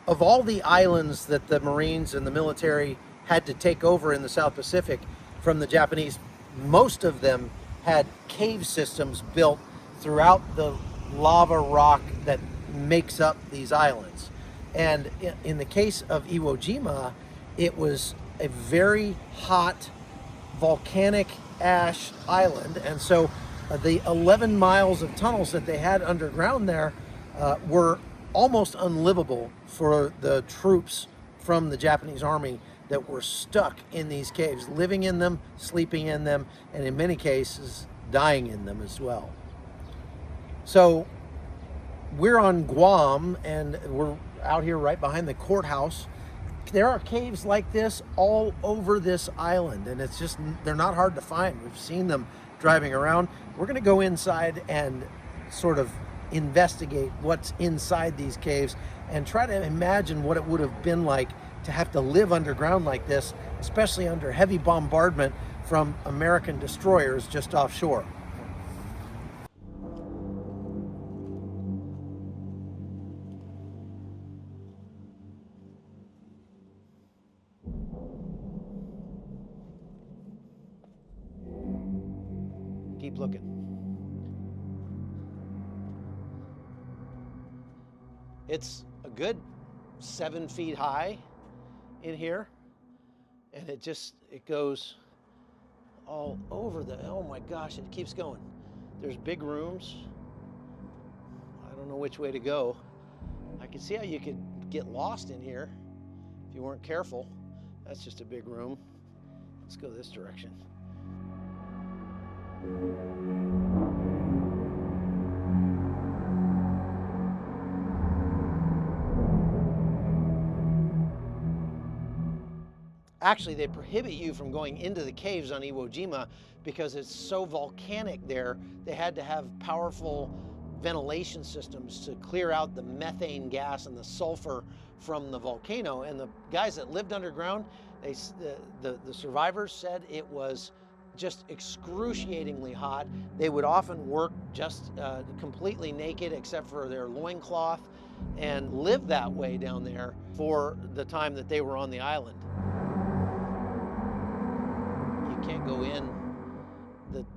of all the islands that the Marines and the military had to take over in the South Pacific from the Japanese, most of them had cave systems built throughout the lava rock that makes up these islands. And in the case of Iwo Jima, it was a very hot volcanic ash island, and so the 11 miles of tunnels that they had underground there were almost unlivable for the troops from the Japanese army that were stuck in these caves, living in them, sleeping in them, and in many cases dying in them as well. So we're on Guam, and we're out here right behind the courthouse. There are caves like this all over this island, and it's just, they're not hard to find. We've seen them driving around. We're going to go inside and sort of investigate what's inside these caves and try to imagine what it would have been like to have to live underground like this, especially under heavy bombardment from American destroyers just offshore. Keep looking. It's a good 7 feet high in here, and it goes all over oh my gosh, it keeps going. There's big rooms. I don't know which way to go. I can see how you could get lost in here if you weren't careful. That's just a big room. Let's go this direction. Actually, they prohibit you from going into the caves on Iwo Jima because it's so volcanic there. They had to have powerful ventilation systems to clear out the methane gas and the sulfur from the volcano. And the guys that lived underground, the survivors said it was just excruciatingly hot. They would often work just completely naked except for their loincloth and live that way down there for the time that they were on the island. You can't go in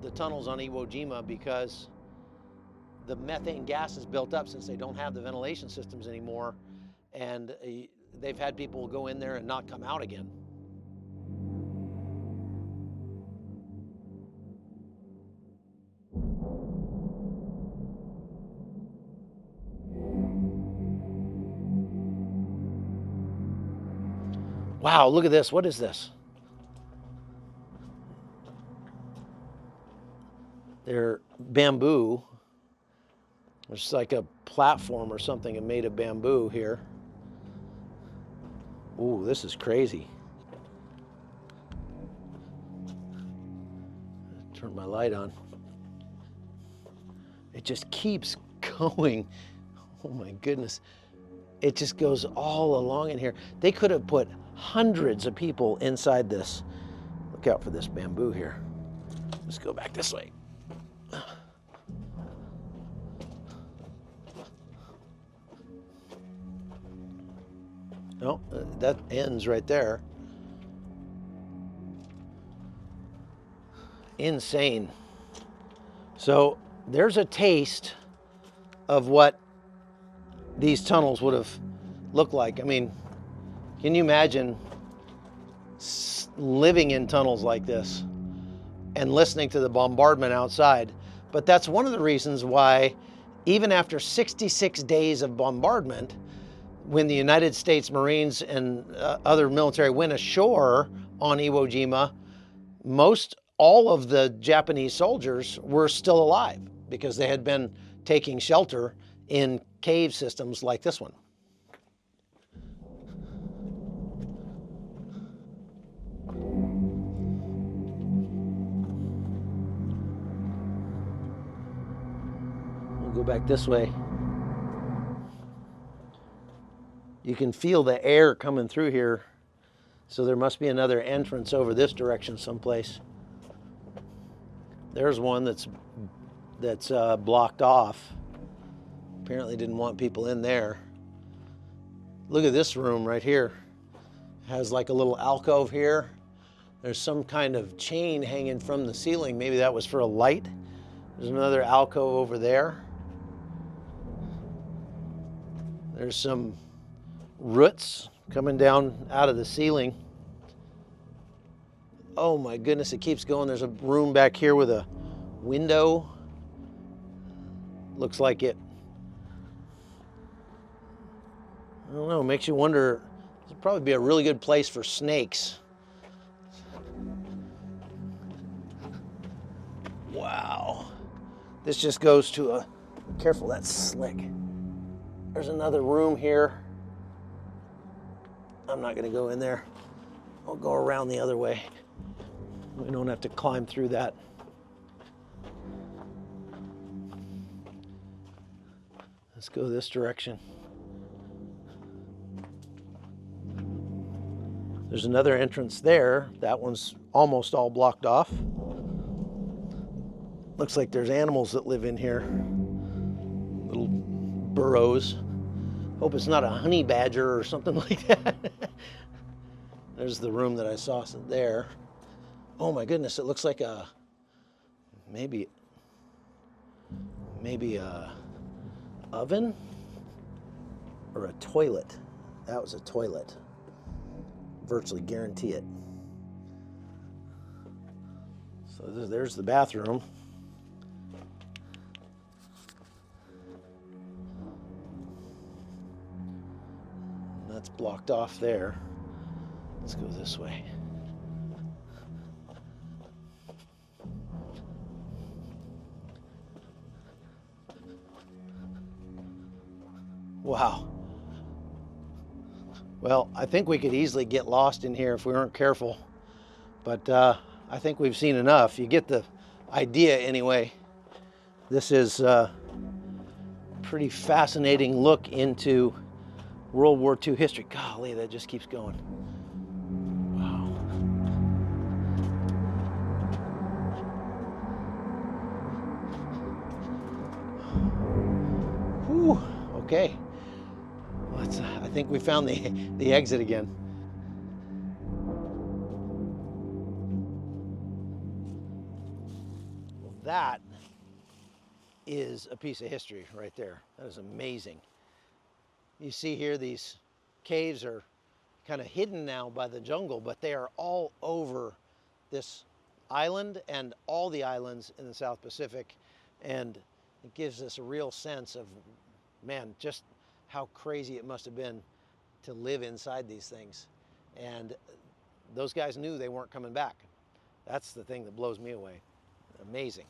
the tunnels on Iwo Jima because the methane gas is built up since they don't have the ventilation systems anymore, and they've had people go in there and not come out again. Wow, look at this. What is this? They're bamboo. It's like a platform or something made of bamboo here. Ooh, this is crazy. Turn my light on. It just keeps going. Oh my goodness. It just goes all along in here. They could have put hundreds of people inside this. Look out for this bamboo here. Let's go back this way. No, that ends right there. Insane. So there's a taste of what these tunnels would have looked like. I mean, can you imagine living in tunnels like this and listening to the bombardment outside? But that's one of the reasons why, even after 66 days of bombardment, when the United States Marines and other military went ashore on Iwo Jima, all of the Japanese soldiers were still alive because they had been taking shelter in cave systems like this one. We'll go back this way. You can feel the air coming through here, so there must be another entrance over this direction someplace. There's one that's blocked off. Apparently didn't want people in there. Look at this room right here. It has like a little alcove here. There's some kind of chain hanging from the ceiling. Maybe that was for a light. There's another alcove over there. There's some roots coming down out of the ceiling. Oh my goodness, it keeps going. There's a room back here with a window. Looks like it, I don't know, makes you wonder. This would probably be a really good place for snakes. Wow. This just goes to a, careful, that's slick. There's another room here. I'm not gonna go in there. I'll go around the other way. We don't have to climb through that. Let's go this direction. There's another entrance there. That one's almost all blocked off. Looks like there's animals that live in here. Little burrows. Hope it's not a honey badger or something like that. There's the room that I saw there. Oh my goodness, it looks like a, maybe a oven or a toilet. That was a toilet. Virtually guarantee it. So there's the bathroom. That's blocked off there. Let's go this way. Wow. Well, I think we could easily get lost in here if we weren't careful, but I think we've seen enough. You get the idea anyway. This is a pretty fascinating look into World War II history. Golly, that just keeps going. Wow. Whew, okay. I think we found the exit again. Well, that is a piece of history right there. That is amazing. You see here, these caves are kind of hidden now by the jungle, but they are all over this island and all the islands in the South Pacific. And it gives us a real sense of, man, just how crazy it must have been to live inside these things. And those guys knew they weren't coming back. That's the thing that blows me away. Amazing.